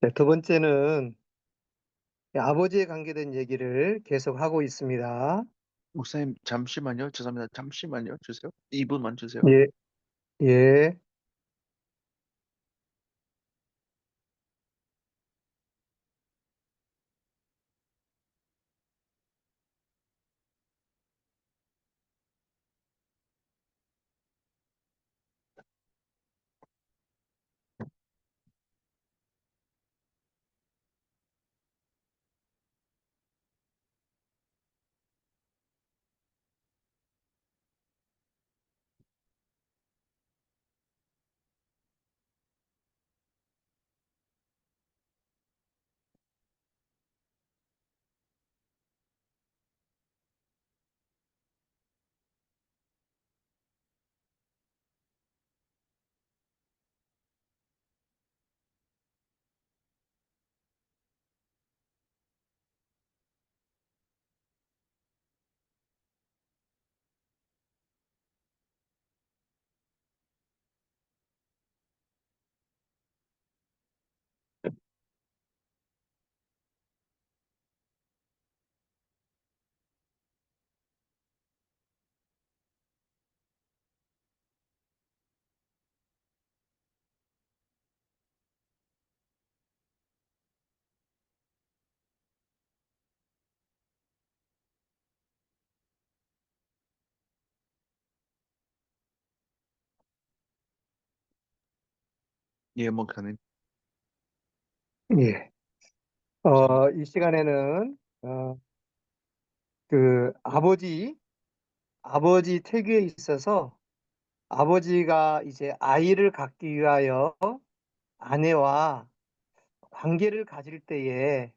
네, 두 번째는 아버지에 관계된 얘기를 계속 하고 있습니다. 목사님 잠시만요. 죄송합니다. 잠시만요. 주세요. 2 분만 주세요. 예, 예, 예, 목사님. 예. 죄송합니다. 이 시간에는 그 아버지 태교에 있어서 아버지가 이제 아이를 갖기 위하여 아내와 관계를 가질 때에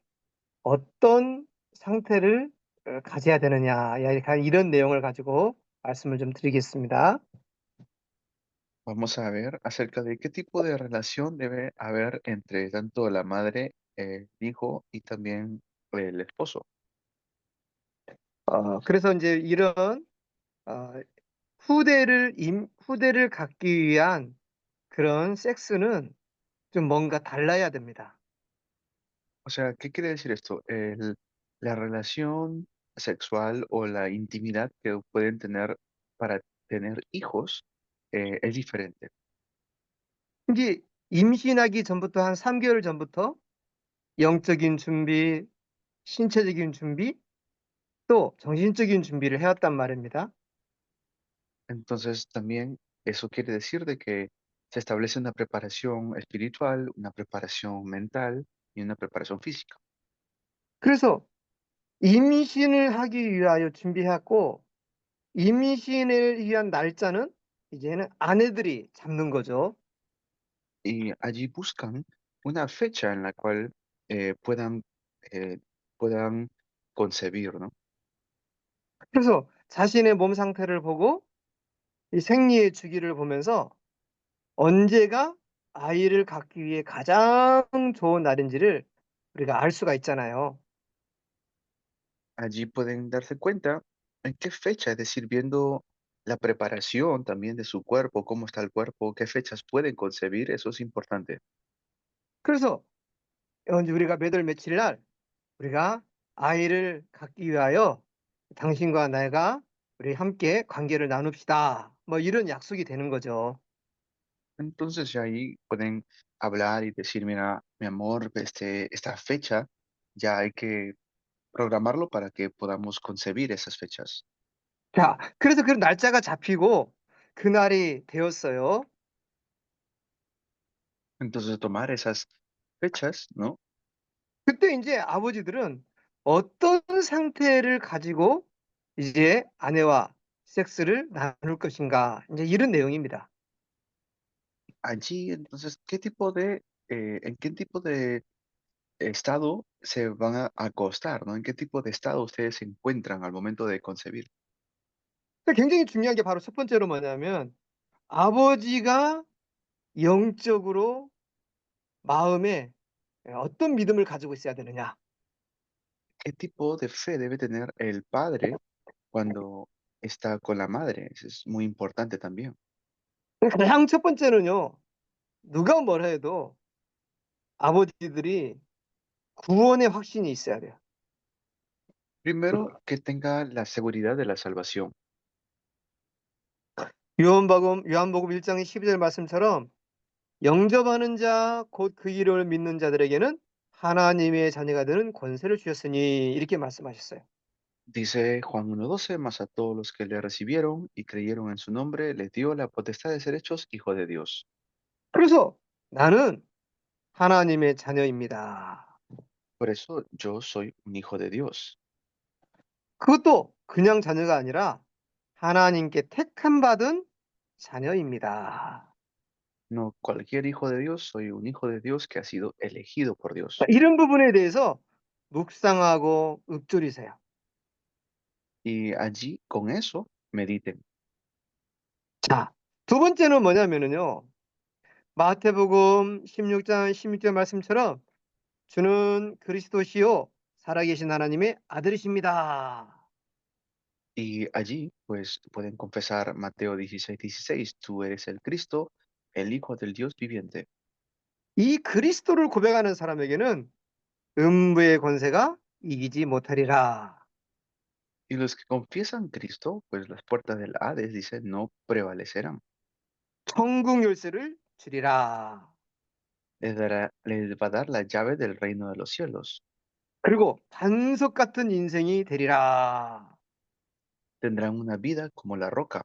어떤 상태를 가져야 되느냐, 약간 이런 내용을 가지고 말씀을 좀 드리겠습니다. Vamos a ver acerca de qué tipo de relación debe haber entre tanto la madre, el hijo y también el esposo. 그래서 이제 이런 어, 후대를 갖기 위한 그런 섹스는 좀 뭔가 달라야 됩니다. O sea, ¿qué quiere decir esto? La relación sexual o la intimidad que pueden tener para tener hijos es diferente. 이제 임신하기 전부터 한 3개월 전부터 영적인 준비, 신체적인 준비, 또 정신적인 준비를 해왔단 말입니다. Entonces, también eso quiere decir de que se establece una preparación espiritual, una preparación mental y una preparación física. 그래서 임신을 하기 위하여 준비했고, 임신을 위한 날짜는 이제는 아내들이 잡는 거죠. Y allí buscan una fecha en la cual eh, puedan, eh, puedan concebir, ¿no? 그래서 자신의 몸 상태를 보고 이 생리의 주기를 보면서 언제가 아이를 갖기 위해 가장 좋은 날인지를 우리가 알 수가 있잖아요. Allí pueden darse cuenta en qué fecha, es decir, viendo la preparación también de su cuerpo, cómo está el cuerpo, qué fechas pueden concebir, eso es importante. 그래서 이제 우리가 몇 월 며칠 날 우리가 아이를 갖기 위하여 당신과 내가 우리 함께 관계를 나눕시다. 뭐 이런 약속이 되는 거죠. Entonces ya ahí pueden hablar y decir, mira, mi amor, esta fecha ya hay que programarlo para que podamos concebir esas fechas. 자, 그래서 그 날짜가 잡히고 그날이 되었어요. Entonces tomar esas fechas, ¿no? 그때 인제 아버지들은 어떤 상태를 가지고 이제 아내와 섹스를 나눌 것인가 인제 이런 내용입니다. Allí, entonces, en qué tipo de estado se van a acostar, ¿no? ¿En qué tipo de estado ustedes se encuentran al momento de concebir? 근데 굉장히 중요한 게 바로 첫 번째로 뭐냐면 아버지가 영적으로 마음에 어떤 믿음을 가지고 있어야 되느냐. ¿Qué tipo de fe debe tener el padre cuando está con la madre? Eso es muy importante también. 가장 첫 번째는요. 누가 뭐라 해도 아버지들이 구원의 확신이 있어야 돼요. Primero, que tenga la seguridad de la salvación. 요한복음 1장 12절 말씀처럼 영접하는 자, 곧 그 이름을 믿는 자들에게는 하나님의 자녀가 되는 권세를 주셨으니 이렇게 말씀하셨어요. Dice Juan 1:12, mas a todos los que le recibieron y creyeron en su nombre, les dio la potestad de ser hechos hijos de Dios. 그래서 나는 하나님의 자녀입니다. Por eso yo soy un hijo de Dios. 그것도 그냥 자녀가 아니라 하나님께 택함 받은 자녀입니다. No cualquier hijo de Dios, soy un hijo de Dios que ha sido elegido por 자, Dios. 이런 부분에 대해서 묵상하고 읊조리세요. Y allí, con eso, mediten. 자, 두 번째는 뭐냐면은요. 마태복음 16장 16절 말씀처럼 주는 그리스도시요 살아계신 하나님의 아들이십니다. Y allí, pues, pueden confesar Mateo 16:16, tú eres el Cristo, el Hijo del Dios viviente. 이 그리스도를 고백하는 사람에게는 음부의 권세가 이기지 못하리라. Y los que confiesan Cristo, pues las puertas del Hades, dice, no prevalecerán. 천국 열쇠를 주리라. Les va a dar la llave del reino de los cielos. 그리고 반석 같은 인생이 되리라. Tendrán una vida como la roca.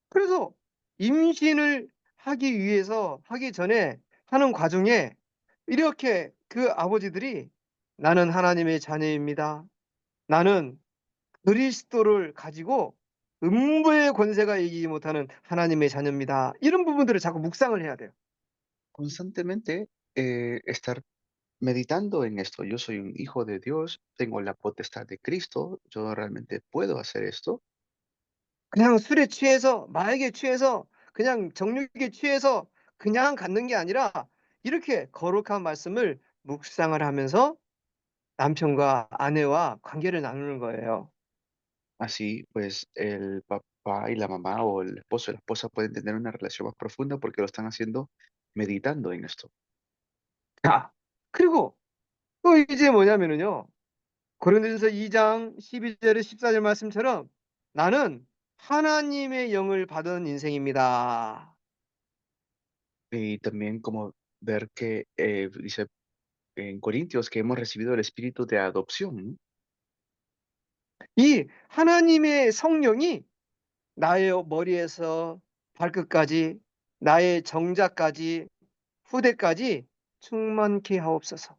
그래서 임신을 하기 전에 하는 과정에 이렇게 그 아버지들이 나는 하나님의 자녀입니다. 나는 그리스도를 가지고 음부의 권세가 이기지 못하는 하나님의 자녀입니다. 이런 부분들을 자꾸 묵상을 해야 돼요. Constantemente estar meditando en esto. Yo soy un hijo de Dios, tengo la potestad de Cristo, yo realmente puedo hacer esto. 그냥 술에 취해서 마약에 취해서 그냥 정욕에 취해서 그냥 갖는 게 아니라 이렇게 거룩한 말씀을 묵상을 하면서 남편과 아내와 관계를 나누는 거예요. Así, pues el papá y la mamá o el esposo y la esposa pueden tener una relación más profunda porque lo están haciendo meditando en esto. 자, 그리고 또 이제 뭐냐면은요. 고린도전서 2장 12절에 14절 말씀처럼 나는 하나님의 영을 받은 인생입니다. Y también como ver que dice en Corintios que hemos recibido el espíritu de adopción, ¿no? 이 하나님의 성령이 나의 머리에서 발끝까지 나의 정자까지 후대까지 충만케 하옵소서.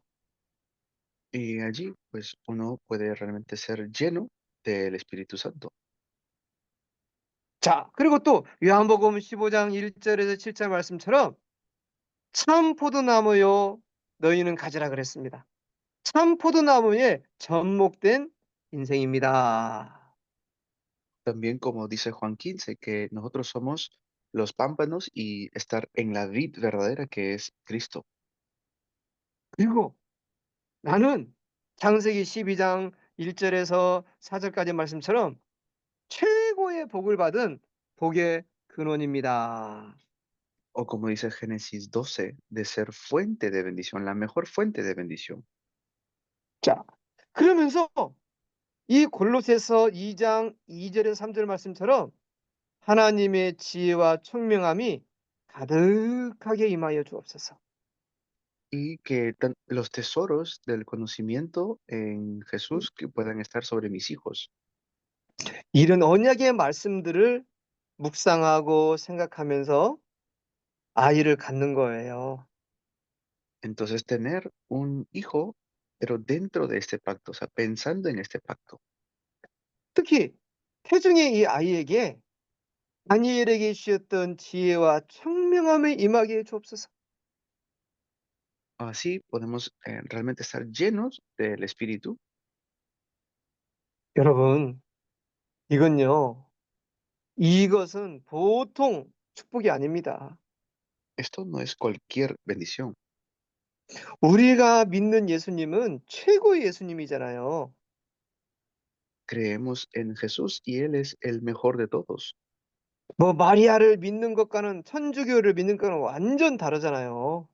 Y allí pues uno puede realmente ser lleno del Espíritu Santo. 자, 그리고 또 요한복음 15장 1절에서 7절 말씀처럼 참 포도나무요 너희는 가지라 그랬습니다. 참 포도나무에 접목된 인생입니다. También como dice Juan 15, que nosotros somos los pámpanos y estar en la vid verdadera que es Cristo. 그리고 나는 창세기 12장 1절에서 4절까지 말씀처럼 최고의 복을 받은 복의 근원입니다. O como dice Génesis 12, de ser fuente de bendición, la mejor fuente de bendición. 자, 그러면서 이 골로새서 2장 2절에서 3절 말씀처럼 하나님의 지혜와 총명함이 가득하게 임하여 주옵소서. Y que los tesoros del conocimiento en Jesús que puedan estar sobre mis hijos. 이런 언약의 말씀들을 묵상하고 생각하면서 아이를 갖는 거예요. Entonces tener un hijo, pero dentro de este pacto, o sea, pensando en este pacto. 특히 태중의 이 아이에게 다니엘에게 주셨던 지혜와 총명함이 임하게 해 주옵소서. Así podemos realmente estar llenos del Espíritu. 여러분, 이건요. 이것은 보통 축복이 아닙니다. Esto no es cualquier bendición. 우리가 믿는 예수님은 최고의 예수님이잖아요. Creemos en Jesús y Él es el mejor de todos. 뭐 마리아를 믿는 것과는 천주교를 믿는 것과는 완전 다르잖아요.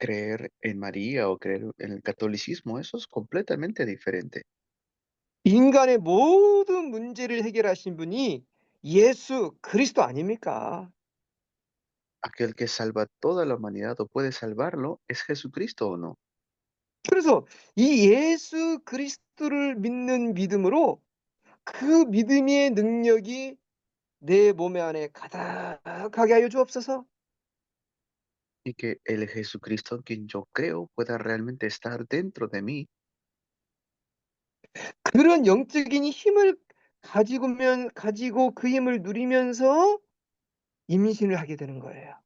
creer en María o creer en el catolicismo, eso es completamente diferente. 인간의 모든 문제를 해결하신 분이 예수 그리스도 아닙니까? Aquel que salva toda la humanidad o puede salvarlo es Jesucristo o no. 그래서 이 예수 그리스도를 믿는 믿음으로 그 믿음의 능력이 내 몸 안에 가득하게 하여 주옵소서. Y que el Jesucristo en quien yo creo pueda realmente estar dentro de mí. 그런 영적인 힘을 가지고 그 힘을 누리면서 임신을 하게 되는 거예요.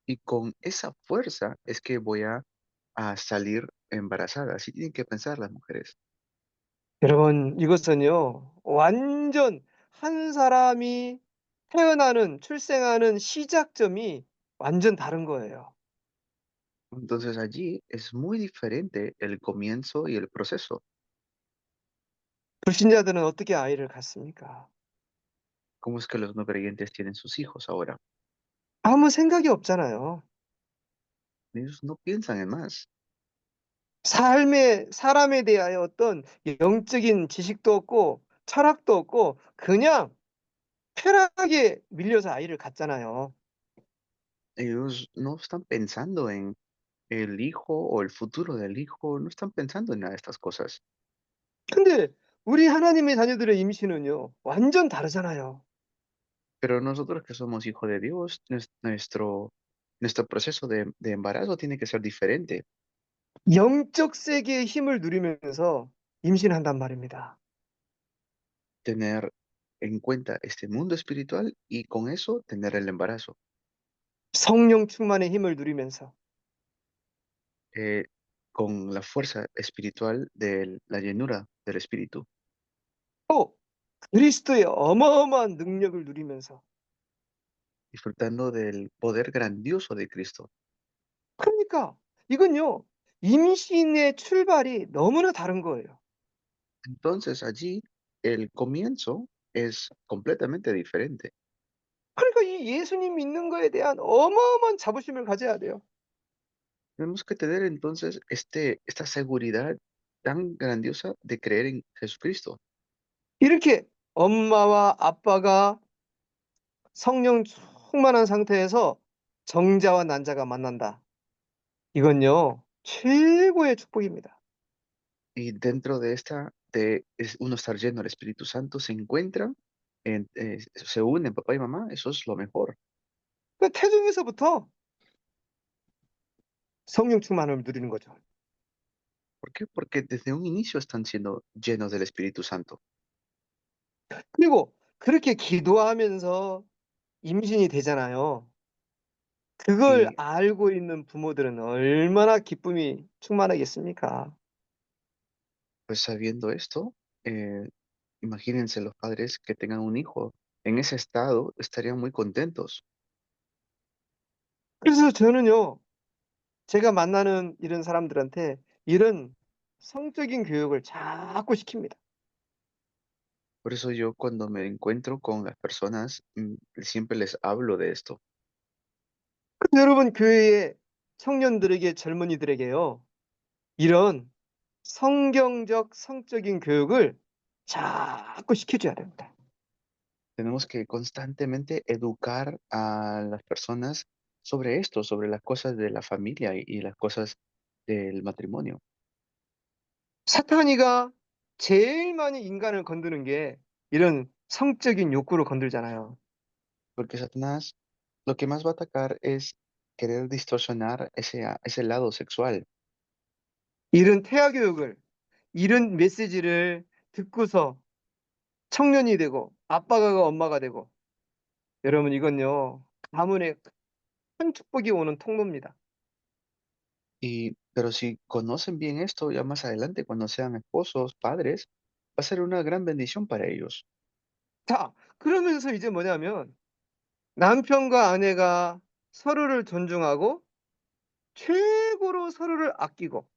Y con esa fuerza es que voy a salir embarazada. Así tienen que pensar las mujeres. 여러분 이것은요. 완전 한 사람이 태어나는 출생하는 시작점이 완전 다른 거예요. Entonces allí es muy diferente el comienzo y el proceso. 불신자들은 어떻게 아이를 갖습니까? ¿Cómo es que los no creyentes tienen sus hijos ahora? 아무 생각이 없잖아요. Ellos no piensan en más. 삶에 사람에 대하여 어떤 영적인 지식도 없고 철학도 없고 그냥 쾌락에 밀려서 아이를 갖잖아요. Ellos no están pensando en el hijo o el futuro del hijo, no están pensando en nada de estas cosas. 근데 우리 하나님의 자녀들의 임신은요. 완전 다르잖아요. Pero nosotros que somos hijos de Dios, nuestro proceso de embarazo tiene que ser diferente. 영적 세계의 힘을 누리면서 임신한단 말입니다. Tener en cuenta este mundo espiritual y con eso tener el embarazo. 성령 충만의 힘을 누리면서 eh, con la fuerza espiritual de la llenura del espíritu, 또 그리스도의 어마어마한 능력을 누리면서 disfrutando del poder grandioso de Cristo. 그러니까 이건요. 임신의 출발이 너무나 다른 거예요. Entonces allí el comienzo es completamente diferente. 그러니까 이 예수님 믿는 거에 대한 어마어마한 자부심을 가져야 돼요. Tenemos que tener entonces esta seguridad tan grandiosa de creer en Jesucristo. 이렇게 엄마와 아빠가 성령 충만한 상태에서 정자와 난자가 만난다. 이건요. 최고의 축복입니다. Y dentro de uno estar lleno del Espíritu Santo, se encuentran, se unen papá y mamá, eso es lo mejor. 그 태중에서부터 성령 충만을 누리는 거죠. ¿Por qué? Porque desde un inicio están siendo llenos del Espíritu Santo. 그리고 그렇게 기도하면서 임신이 되잖아요. 그걸 Y 알고 있는 부모들은 얼마나 기쁨이 충만하겠습니까? pues sabiendo esto, imagínense los padres que tengan un hijo en ese estado, estarían muy contentos. 그래서 저는요. 제가 만나는 이런 사람들한테 이런 성적인 교육을 자꾸 시킵니다. Por eso yo cuando me encuentro con las personas, siempre les hablo de esto. 근데 여러분 교회의 청년들에게 젊은이들에게요. 이런 성경적 성적인 교육을 자꾸 시켜줘야 됩니다. Tenemos que constantemente educar a las personas sobre esto, sobre las cosas de la familia y las cosas del matrimonio. 사탄이가 제일 많이 인간을 건드는 게 이런 성적인 욕구를 건들잖아요. Porque Satanás lo que más va a atacar es querer distorsionar ese lado sexual. 이런 태아 교육을 이런 메시지를 듣고서 청년이 되고 아빠가 엄마가 되고 여러분 이건요. 가문에 큰 축복이 오는 통로입니다. Pero si conocen bien esto, ya más adelante, cuando sean esposos, padres, va a ser una gran bendición para ellos. 자, 그러면서 이제 뭐냐면 남편과 아내가 서로를 존중하고 최고로 서로를 아끼고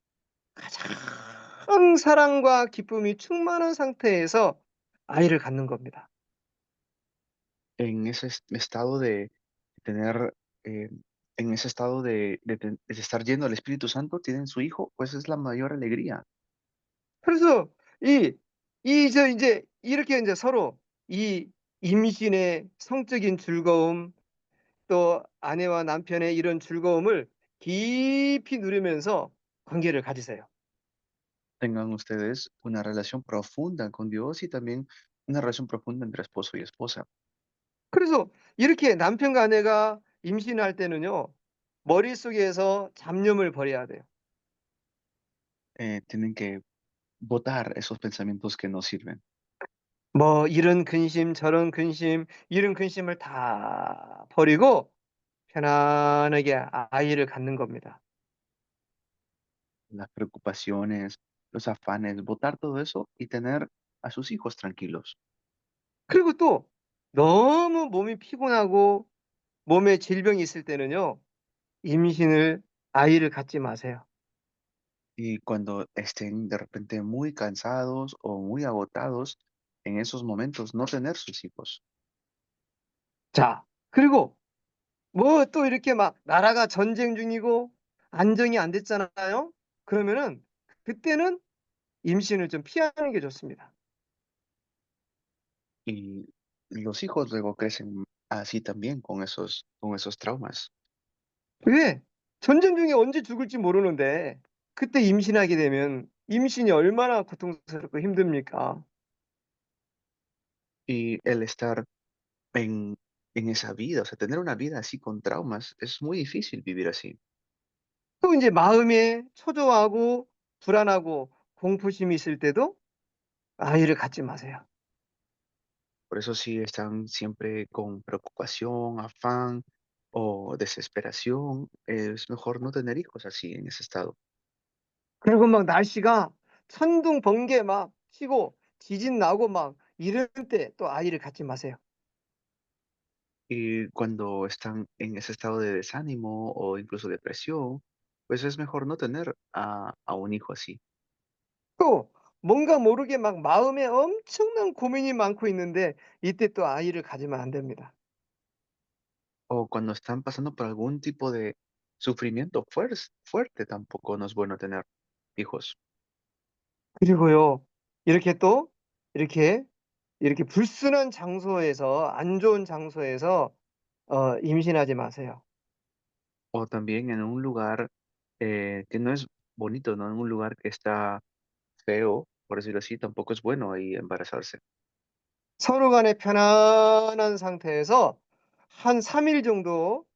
가장 사랑과 기쁨이 충만한 상태에서 아이를 갖는 겁니다. En ese estado de tener eh, en ese estado de estar lleno del Espíritu Santo, tienen su hijo, pues es la mayor alegría. 그래서 이 이제 이렇게 인제 서로 이 임신의 성적인 즐거움 또 아내와 남편의 이런 즐거움을 깊이 누리면서 관계를 가지세요. Tengan ustedes una relación profunda con Dios y también una relación profunda entre esposo y esposa. 그래서 이렇게 남편과 아내가 임신할 때는요. 머릿속에서 잡념을 버려야 돼요. Tienen que botar esos pensamientos que no sirven. 뭐 이런 근심 저런 근심 이런 근심을 다 버리고 편안하게 아이를 갖는 겁니다. Las preocupaciones, los afanes, botar todo eso y tener a sus hijos tranquilos. 그리고 또 너무 몸이 피곤하고 몸에 질병이 있을 때는요. 임신을 아이를 갖지 마세요. Y cuando estén de repente muy cansados o muy agotados, en esos momentos no tener sus hijos. 자 그리고 뭐 또 이렇게 막 나라가 전쟁 중이고 안정이 안 됐잖아요. 그러면은 그때는 임신을 좀 피하는 게 좋습니다. Y los hijos luego crecen así también con esos traumas. 왜? 전쟁 중에 언제 죽을지 모르는데 그때 임신하게 되면 임신이 얼마나 고통스럽고 힘듭니까? Y el estar en, en esa vida, o sea, tener una vida así con traumas, es muy difícil vivir así. 또 인제 마음에 초조하고 불안하고 공포심이 있을 때도 아이를 갖지 마세요. Por eso si están siempre con preocupación, afán o desesperación, es mejor no tener hijos así en ese estado. 그리고 막 날씨가 천둥 번개 막 치고 지진 나고 막 이럴 때 또 아이를 갖지 마세요. Y cuando están en ese estado de desánimo o incluso depresión, pues es mejor no tener a un hijo así. 또 뭔가 모르게 막 마음에 엄청난 고민이 많고 있는데 이때 또 아이를 가지면 안 됩니다. O cuando están pasando por algún tipo de sufrimiento fuerte, tampoco no es bueno tener hijos. 그리고요. 이렇게 또 이렇게, 이렇게 불순한 장소에서 안 좋은 장소에서 임신하지 마세요. O también en un lugar que no es bonito, ¿no? En un lugar que está feo, por decirlo así, tampoco es bueno ahí embarazarse. 서로 간에 편안한 상태에서 한 3일 정도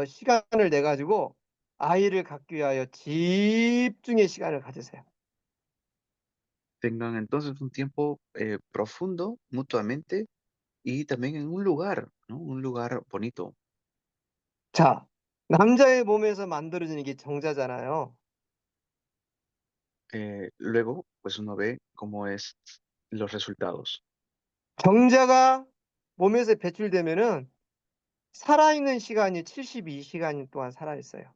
시간을 내 가지고 아이를 갖기 위하여 집중의 시간을 가지세요. Tengan entonces un tiempo profundo mutuamente y también en un lugar, ¿no? Un lugar bonito. 자, 남자의 몸에서 만들어지는 게 정자잖아요. Luego, pues uno ve cómo es los resultados. 정자가 몸에서 배출되면은 살아있는 시간이 72 시간 동안 살아있어요.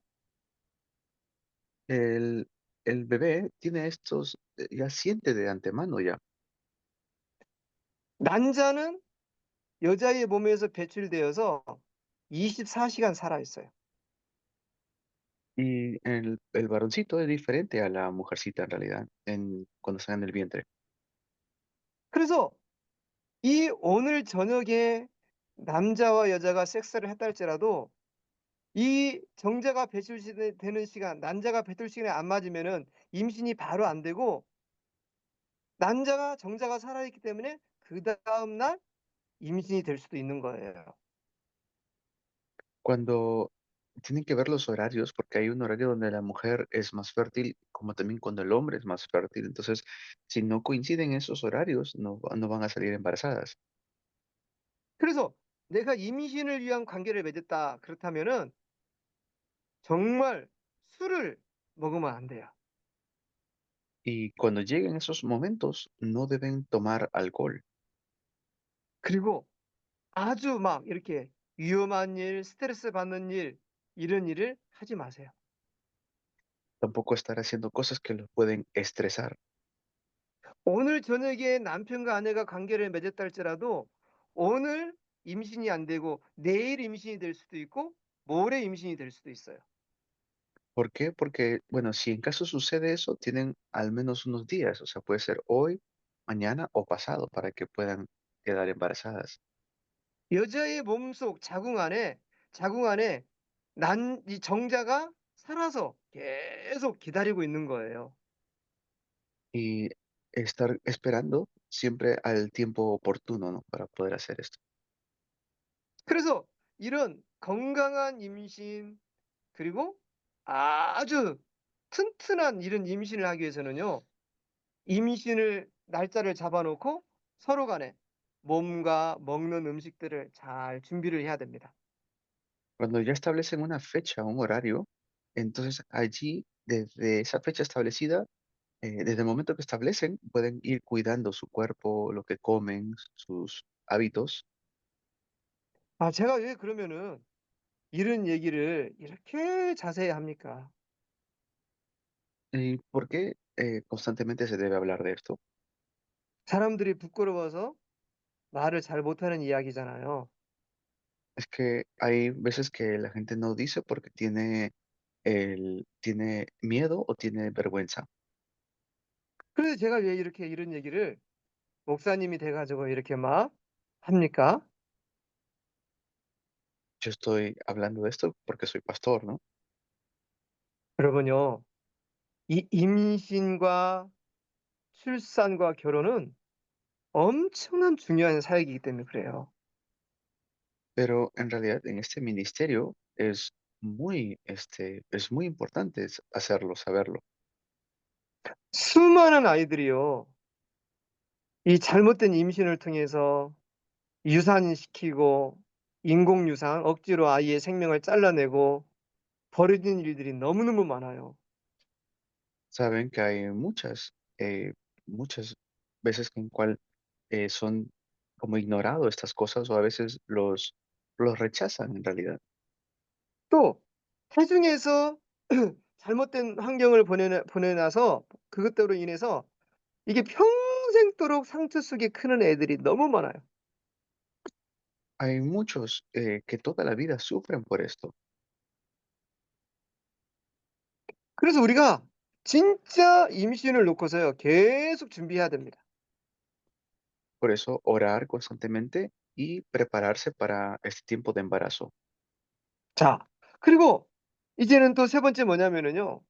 El, el bebé tiene estos, ya siente de antemano ya. 난자는 여자의 몸에서 배출되어서 24 시간 살아있어요. Y el varoncito es diferente a la mujercita en realidad, cuando está en el vientre. 그래서 이 오늘 저녁에 남자와 여자가 섹스를 했다 할지라도 이 정자가 되는 시간, 난자가 배출 시간에 안 맞으면은 임신이 바로 안 되고 난자가 정자가 살아있기 때문에 그다음 날 임신이 될 수도 있는 거예요. Cuando tienen que ver los horarios, porque hay un horario donde la mujer es más fértil, como también cuando el hombre es más fértil. Entonces, si no coinciden esos horarios, no van a salir embarazadas. 그래서 내가 임신을 위한 관계를 맺었다 그렇다면은 정말 술을 먹으면 안 돼요. Y cuando lleguen esos momentos, no deben tomar alcohol. 그리고 아주 막 이렇게 위험한 일, 스트레스 받는 일 이런 일을 하지 마세요. Tampoco estar haciendo cosas que los pueden estresar. 오늘 저녁에 남편과 아내가 관계를 맺었다 할지라도 오늘 임신이 안 되고 내일 임신이 될 수도 있고 모레 임신이 될 수도 있어요. ¿Por qué? Porque, bueno, si en caso sucede eso, tienen al menos unos días, o sea, puede ser hoy, mañana o pasado para que puedan quedar embarazadas. 여자의 몸속 자궁 안에 난 이 정자가 살아서 계속 기다리고 있는 거예요. Y estar esperando siempre al tiempo oportuno, ¿no? Para poder hacer esto. 그래서 이런 건강한 임신 그리고 아주 튼튼한 이런 임신을 하기 위해서는요. 임신을 날짜를 잡아 놓고 서로 간에 몸과 먹는 음식들을 잘 준비를 해야 됩니다. Cuando ya establecen una fecha, un horario, entonces allí, desde esa fecha establecida, desde el momento que establecen, pueden ir cuidando su cuerpo, lo que comen, sus hábitos. 아 제가 왜 그러면은 이런 얘기를 이렇게 자세히 합니까? ¿Y por qué constantemente se debe hablar de esto? 사람들이 부끄러워서 말을 잘 못하는 이야기잖아요. Es que hay veces que la gente no dice porque tiene miedo o tiene vergüenza. 그래서 제가 왜 이렇게 이런 얘기를 목사님이 돼 가지고 이렇게 막 합니까? Yo estoy hablando de esto porque soy pastor, ¿no? 여러분요. 이 임신과 출산과 결혼은 엄청난 중요한 사역이기 때문에 그래요. Pero en realidad en este ministerio es muy importante hacerlo, saberlo. 수많은 아이들이요. 이 잘못된 임신을 통해서 유산시키고 인공유산 억지로 아이의 생명을 잘라내고 버리는 일들이 너무너무 많아요. Saben que hay muchas veces en cual son como ignorado estas cosas o a veces los rechazan en realidad. 또 태중에서 잘못된 환경을 보내놔서 그것들로 인해서 이게 평생도록 상처 속에 크는 애들이 너무 많아요. Hay muchos que toda la vida sufren por esto. 그래서 우리가 진짜 임신을 놓고서요 계속 준비해야 됩니다. Por eso orar constantemente y prepararse para este tiempo de embarazo. 자 그리고 이제는 또 세 번째 뭐냐면은요.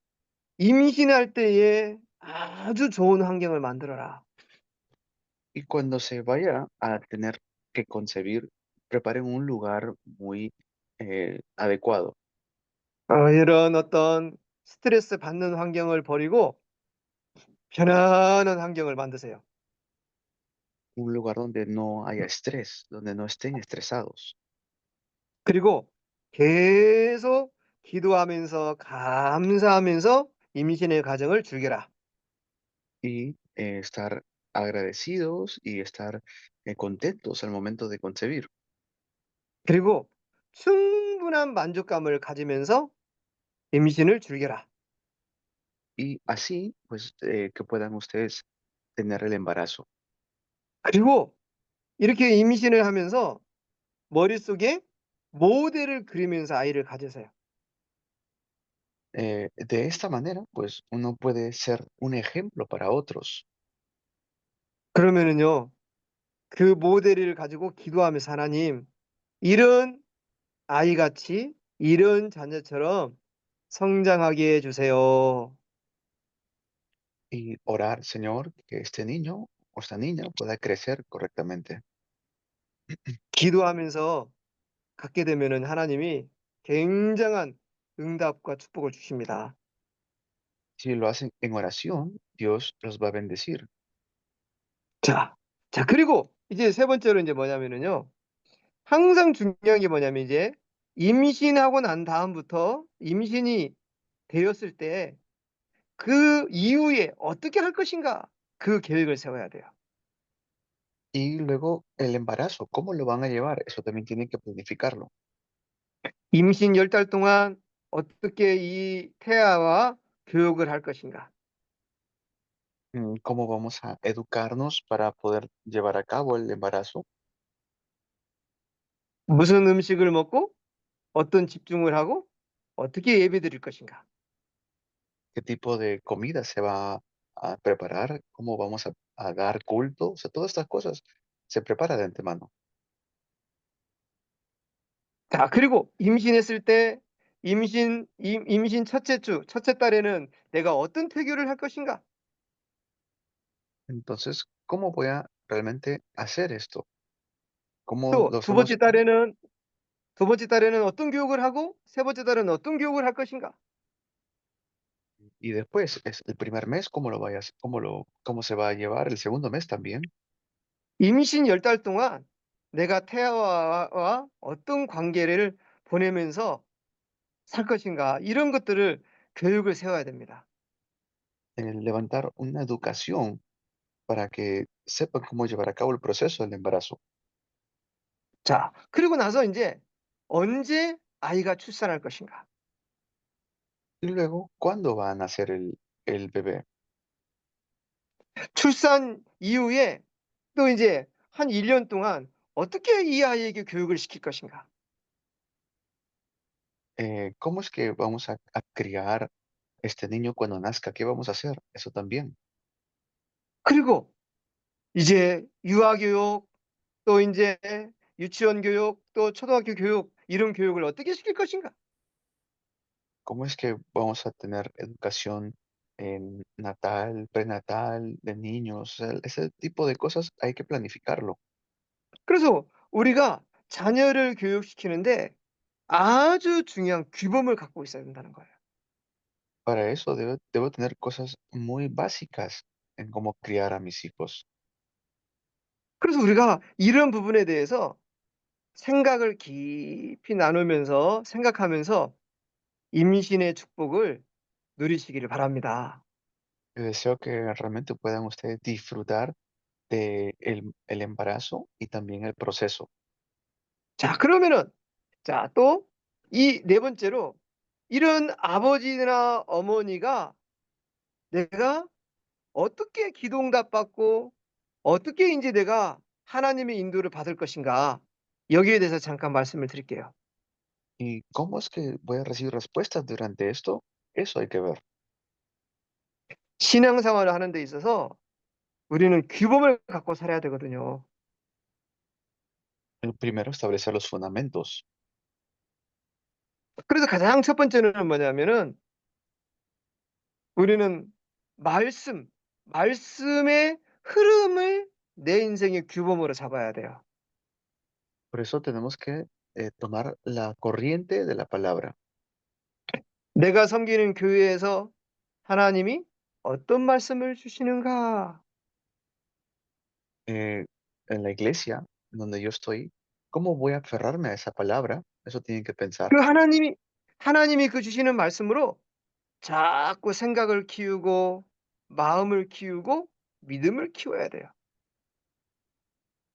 임신할 때에 아주 좋은 환경을 만들어라. Y cuando se vaya a tener que concebir, preparen un lugar muy adecuado, 이런 어떤 스트레스 받는 환경을 버리고 편안한 환경을 만드세요. un lugar donde no haya estrés, donde no estén estresados 그리고 계속 기도하면서 감사하면서 임신의 과정을 즐겨라. y estar agradecidos y estar contentos al momento de concebir. 그리고 충분한 만족감을 가지면서 임신을 즐겨라. Y así, pues, que puedan ustedes tener el embarazo. 그리고 이렇게 임신을 하면서 머릿속에 모델을 그리면서 아이를 가지세요. De esta manera, pues, uno puede ser un ejemplo para otros. 그러면은요. 그 모델을 가지고 기도하면서 "하나님 이런 아이같이 이런 자녀처럼 성장하게 해 주세요." Y orar, Señor, que este niño o esta niña pueda crecer correctamente. 기도하면서 갖게 되면은 하나님이 굉장한 응답과 축복을 주십니다. Si lo hacen en oración, Dios los va a bendecir. 자. 자 그리고 이제 세 번째로 인제 뭐냐면은요. 항상 중요한 게 뭐냐면 이제 임신하고 난 다음부터 임신이 되었을 때 그 이후에 어떻게 할 것인가 그 계획을 세워야 돼요. Y luego el embarazo, ¿cómo lo van a llevar? Eso también tienen que planificarlo. 임신 10달 동안 어떻게 이 태아와 교육을 할 것인가. ¿Cómo vamos a educarnos para poder llevar a cabo el embarazo? 무슨 음식을 먹고 어떤 집중을 하고 어떻게 예배드릴 것인가? ¿Qué tipo de comida se va a preparar? ¿Cómo vamos a dar culto? O sea, todas estas cosas se prepara de antemano. 자, 그리고 임신했을 때 임신 첫째 주, 첫째 달에는 내가 어떤 태교를 할 것인가? Entonces, ¿cómo voy a realmente hacer esto? ¿Cómo 또 lo hacemos? 두 번째 달에는 어떤 교육을 하고 세 번째 달에는 어떤 교육을 할 것인가? Y después, es el primer mes, ¿cómo lo vayas, cómo se va a llevar el segundo mes también? 임신 10달 동안 내가 태아와 어떤 관계를 보내면서 살 것인가? 이런 것들을 교육을 세워야 됩니다. Levantar una educación para que sepan cómo llevar a cabo el proceso del embarazo. 자, 그리고 나서 이제 언제 아이가 출산할 것인가? Y luego, ¿cuándo va a nacer el bebé? 출산 이후에 또 이제 한 1년 동안 어떻게 이 아이에게 교육을 시킬 것인가? ¿Cómo es que vamos a criar este niño cuando nazca? ¿Qué vamos a hacer? Eso también. 그리고 이제 유아교육, 또 이제 유치원 교육, 또 초등학교 교육 이런 교육을 어떻게 시킬 것인가? ¿Cómo es que vamos a tener educación natal, prenatal, de niños? O sea, ese tipo de cosas hay que planificarlo. 그래서 우리가 자녀를 교육시키는데 아주 중요한 규범을 갖고 있어야 된다는 거예요. Para eso debo tener cosas muy básicas en cómo criar a mis hijos. 그래서 우리가 이런 부분에 대해서 생각을 깊이 나누면서 생각하면서 임신의 축복을 누리시기를 바랍니다. Yo deseo que realmente puedan ustedes disfrutar de el embarazo y también el proceso. 자, 그러면은 자, 또 이 네 번째로 이런 아버지나 어머니가 내가 어떻게 기도응답 받고 어떻게 인제 내가 하나님의 인도를 받을 것인가 여기에 대해서 잠깐 말씀을 드릴게요. ¿Y cómo es que voy a recibir respuestas durante esto? Eso hay que ver. 신앙생활을 하는 데 있어서 우리는 규범을 갖고 살아야 되거든요. El primero, establecer los fundamentos. 그래서 가장 첫 번째는 뭐냐면은 우리는 말씀의 흐름을 내 인생의 규범으로 잡아야 돼요. Por eso tenemos que tomar la corriente de la palabra. 내가 섬기는 교회에서 하나님이 어떤 말씀을 주시는가? En la iglesia donde yo estoy, ¿cómo voy a aferrarme a esa palabra? Eso tienen que pensar. 그 하나님이 그 주시는 말씀으로 자꾸 생각을 키우고 마음을 키우고 믿음을 키워야 돼요.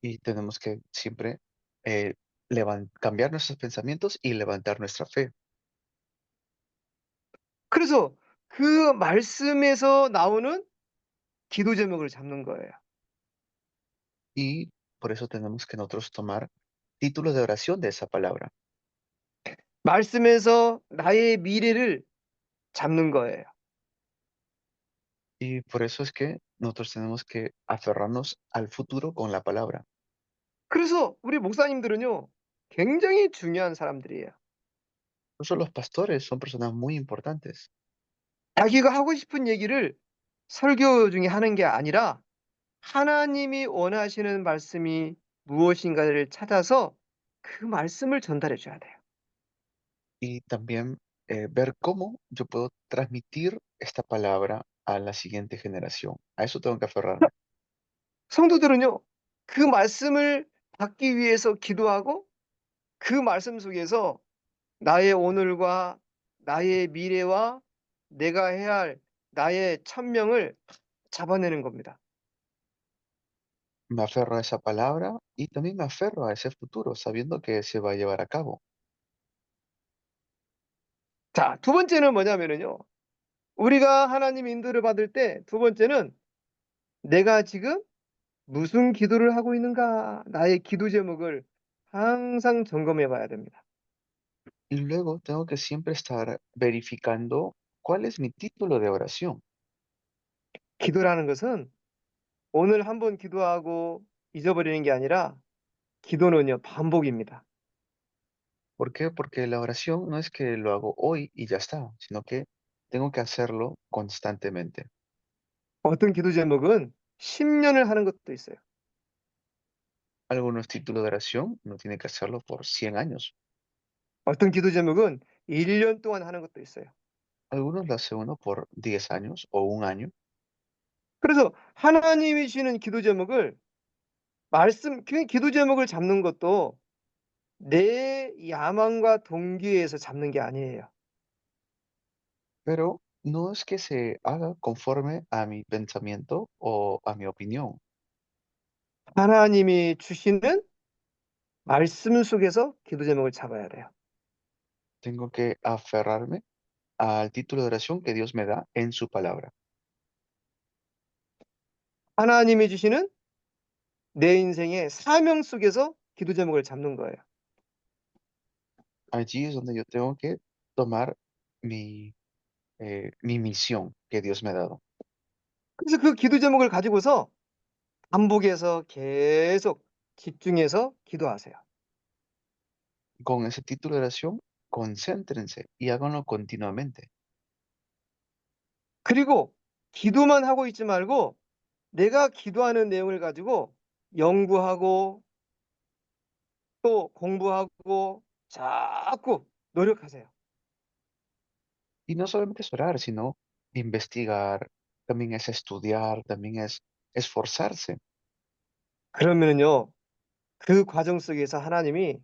Y tenemos que siempre cambiar nuestros pensamientos y levantar nuestra fe. 그래서 그 말씀에서 나오는 기도 제목을 잡는 거예요. Y por eso tenemos que nosotros tomar títulos de oración de esa palabra. 말씀에서 나의 미래를 잡는 거예요. Y por eso es que nosotros tenemos que aferrarnos al futuro con la palabra. 그래서 우리 목사님들은요, 굉장히 중요한 사람들이에요. Por eso los pastores son personas muy importantes. 자기가 하고 싶은 얘기를 설교 중에 하는 게 아니라 하나님이 원하시는 말씀이 무엇인가를 찾아서 그 말씀을 전달해 줘야 돼요. Y también ver cómo yo puedo transmitir esta palabra a la siguiente generación. A eso tengo que aferrarme. 성도들은요, 그 말씀을 받기 위해서 기도하고 그 말씀 속에서 나의 오늘과 나의 미래와 내가 해야 할 나의 천명을 잡아내는 겁니다. Me aferro a esa palabra y también me aferro a ese futuro, sabiendo que se va a llevar a cabo. 자, 두 번째는 뭐냐면은요. 우리가 하나님 인도를 받을 때 두 번째는 '내가 지금 무슨 기도를 하고 있는가?' 나의 기도 제목을 항상 점검해 봐야 됩니다. Y luego tengo que siempre estar verificando cuál es mi título de oración. 기도라는 것은 오늘 한번 기도하고 잊어버리는 게 아니라 기도는요, 반복입니다. ¿Por qué? Porque la oración no es que lo hago hoy y ya está, sino que tengo que hacerlo constantemente. 어떤 기도 제목은 10년을 하는 것도 있어요. Algunos títulos de oración uno tiene que hacerlo por 100 años. 어떤 기도 제목은 1년 동안 하는 것도 있어요. Algunos lo hace uno por 10 años o un año. 그래서 하나님이 주시는 기도 제목을 그 기도 제목을 잡는 것도 내 야망과 동기에서 잡는 게 아니에요. Pero no es que se haga conforme a mi pensamiento o a mi opinión. 하나님이 주시는 말씀 속에서 기도 제목을 잡아야 돼요. Tengo que aferrarme al título de oración que Dios me da en su palabra. 하나님이 주시는 내 인생의 사명 속에서 기도 제목을 잡는 거예요. Allí es donde yo tengo que tomar mi misión que Dios me ha dado. 그래서 그 기도 제목을 가지고서 반복해서 계속 집중해서 기도하세요. Con ese título de oración, concéntrense y háganlo continuamente. 그리고 기도만 하고 있지 말고 내가 기도하는 내용을 가지고 연구하고 또 공부하고 자꾸 노력하세요. Y no solamente es orar, sino investigar, también es estudiar, también es esforzarse. 그러면은요, 그 과정 속에서 하나님이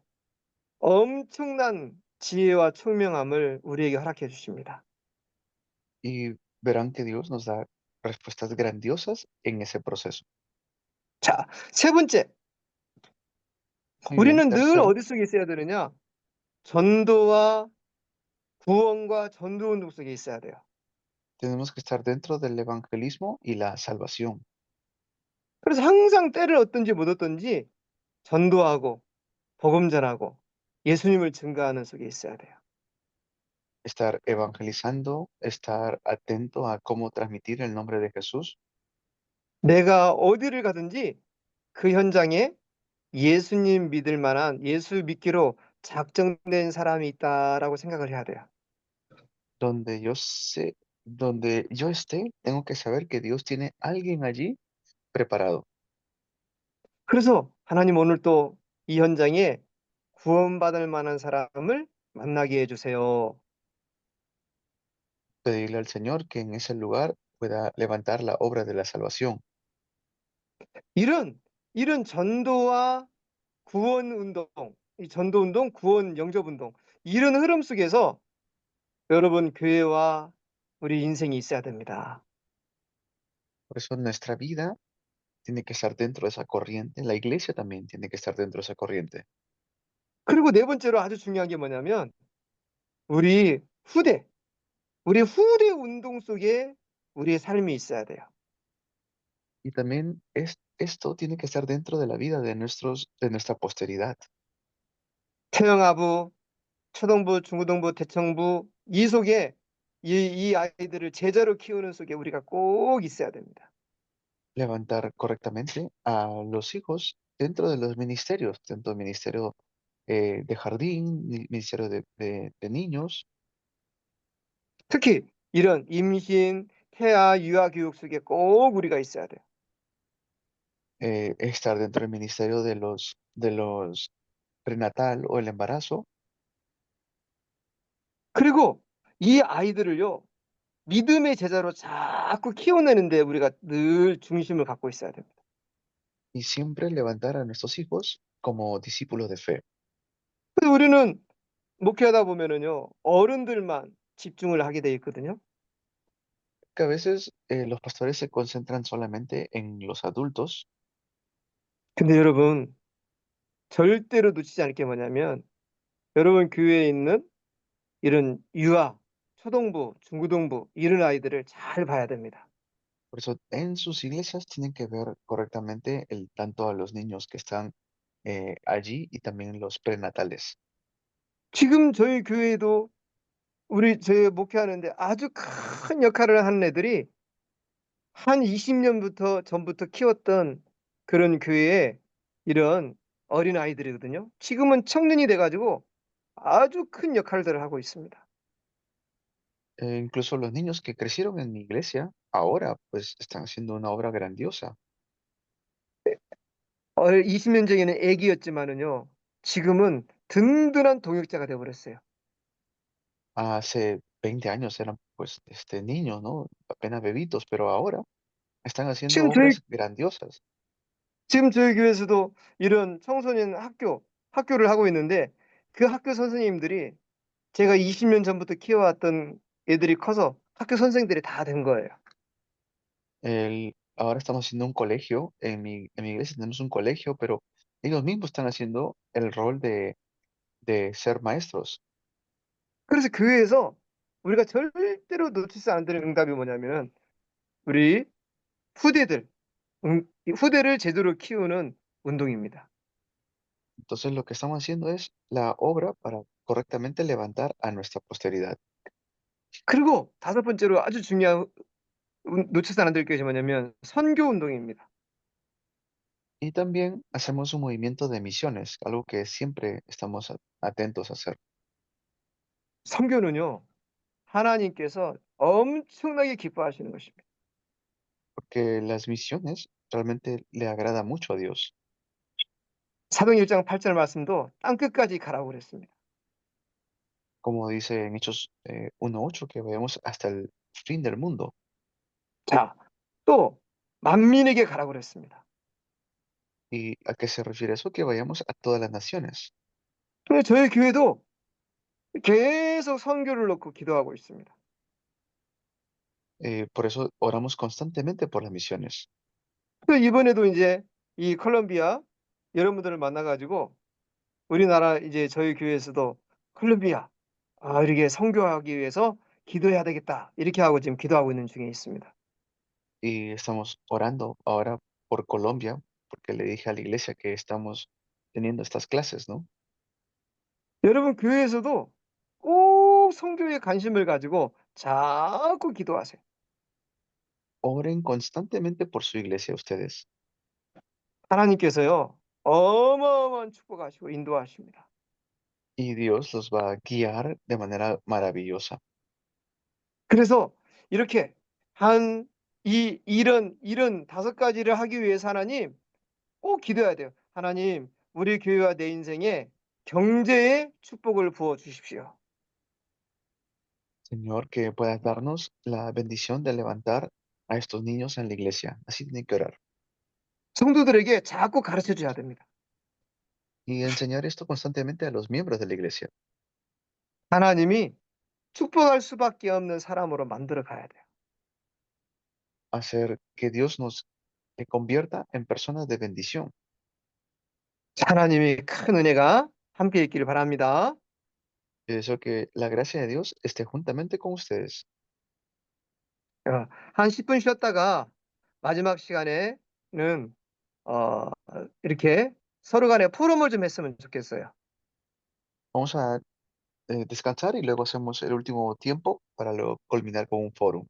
엄청난 지혜와 총명함을 우리에게 허락해 주십니다. Y verán que Dios nos da respuestas grandiosas en ese proceso. 자, 세 번째, Muy bien, 우리는 늘 tercero, 어디 속에 있어야 되느냐? 전도와 구원과 전도운동 속에 있어야 돼요. tenemos que estar dentro del evangelismo y la salvación. 그래서 항상 때를 얻든지 못 얻든지 전도하고 복음 전하고 예수님을 증거하는 속에 있어야 돼요. Estar evangelizando, estar atento a cómo transmitir el nombre de Jesús. 내가 어디를 가든지 그 현장에 예수님 믿을 만한 예수 믿기로 작정된 사람이 있다라고 생각을 해야 돼요. Donde yo sé, donde yo esté, tengo que saber que Dios tiene alguien allí preparado. 그래서 하나님 오늘 또 이 현장에 구원받을 만한 사람을 만나게 해 주세요. Pedirle al Señor que en ese lugar pueda levantar la obra de la salvación. 이런 전도와 구원 운동, 이 전도 운동, 구원 영접 운동 이런 흐름 속에서 여러분 교회와 우리 인생이 있어야 됩니다. Por eso nuestra vida tiene que estar dentro de esa corriente. La iglesia también tiene que estar dentro de esa corriente. 그리고 네 번째로 아주 중요한 게 뭐냐면 우리 후대, 우리 후대 운동 속에 우리의 삶이 있어야 돼요. Y también esto tiene que estar dentro de la vida de nuestra posteridad. 태영아부, 초등부, 중고등부, 대청부 이 속에 이 아이들을 제자로 키우는 속에 우리가 꼭 있어야 됩니다. Levantar correctamente a los hijos dentro de los ministerios, tanto el ministerio de jardín, ministerio de niños, 특히 이런 임신, 태아, 유아 교육 속에 꼭 우리가 있어야 돼요. estar dentro del ministerio de los prenatal o el embarazo. 그리고 이 아이들을요. 믿음의 제자로 자꾸 키워내는데 우리가 늘 중심을 갖고 있어야 됩니다. Y siempre levantar a nuestros hijos como discípulos de fe. 근데 우리는 목회하다 보면은요. 어른들만 집중을 하게 돼 있거든요. Que a veces los pastores se concentran solamente en los adultos, 근데 여러분 절대로 놓치지 않을 게 뭐냐면 여러분 교회에 있는 이런 유아, 초등부, 중고등부 이런 아이들을 잘 봐야 됩니다. por eso en sus iglesias tienen que ver correctamente tanto a los niños que están allí y también los prenatales. 지금 저희 교회도 우리 저희 목회하는데 아주 큰 역할을 하는 애들이 한 20년부터 전부터 키웠던 그런 교회의 이런 어린아이들이거든요. 지금은 청년이 돼 가지고 아주 큰 역할들을 하고 있습니다. Incluso los niños que crecieron en mi iglesia, ahora pues están haciendo una obra grandiosa. 20년 전에는 애기였지만은요. 지금은 든든한 동역자가 되어 버렸어요. Hace 20 años eran pues niños, ¿no? Apenas bebitos, pero ahora están haciendo 지금 저희 obras grandiosas. 지금 저희 교회에서도 이런 청소년 학교를 하고 있는데 그 학교 선생님들이 제가 20년 전부터 키워왔던 애들이 커서 학교 선생들이 다 된 거예요. Ahora estamos haciendo un colegio, en mi iglesia tenemos un colegio, pero ellos mismos están haciendo el rol de ser maestros. 그래서 교회에서 우리가 절대로 놓치지 않는 응답이 뭐냐면은 우리 후대들 이 후대를 제대로 키우는 운동입니다. Entonces lo que estamos haciendo es la obra para correctamente levantar a nuestra posteridad. 그리고 다섯 번째로 아주 중요한 놓쳐서 안 될 것이 뭐냐면 선교 운동입니다. Y también hacemos un movimiento de misiones, algo que siempre estamos atentos a hacer, 선교는요. 하나님께서 엄청나게 기뻐하시는 것입니다. porque las misiones realmente le agrada mucho a Dios. 사도행 1장 8절 말씀도 땅끝까지 가라고 그랬습니다. Como dice en Hechos 1:8, que vayamos hasta el fin del mundo. 자, 또 만민에게 가라고 그랬습니다. ¿Y a qué se refiere eso? Que vayamos a todas las naciones. 근데 저희 교회도 계속 선교를 놓고 기도하고 있습니다. Por eso oramos constantemente por las misiones. 또 이번에도 인제 이 콜롬비아 여러분들을 만나 가지고 우리나라 이제 저희 교회에서도 "콜롬비아 이렇게 선교하기 위해서 기도해야 되겠다." 이렇게 하고 지금 기도하고 있는 중에 있습니다. Y estamos orando ahora por Colombia, porque le dije a la iglesia que estamos teniendo estas clases, ¿no? 여러분 교회에서도 꼭 선교에 관심을 가지고 자꾸 기도하세요. Oren constantemente por su iglesia ustedes. 하나님께서요 어마어마한 축복하시고 인도하십니다. Y Dios los va a guiar de manera maravillosa. 그래서 이렇게 이런 다섯 가지를 하기 위해서 하나님 꼭 기도해야 돼요. "하나님 우리 교회와 내 인생에 경제의 축복을 부어 주십시오." Señor, que puedas darnos la bendición de levantar a estos niños en la iglesia. Así tienen que orar. 성도들에게 자꾸 가르쳐 줘야 됩니다. Y enseñar esto constantemente a los miembros de la iglesia. 하나님이 축복할 수밖에 없는 사람으로 만들어 가야 돼요. Hacer que Dios nos convierta en personas de bendición. 하나님이 큰 은혜가 함께 있기를 바랍니다. Y deseo que la gracia de Dios esté juntamente con ustedes. 한 10분 쉬었다가 마지막 시간에는 어 이렇게 서로 간에 포럼을 좀 했으면 좋겠어요. Vamos a descansar y luego hacemos el último tiempo para luego culminar con un foro.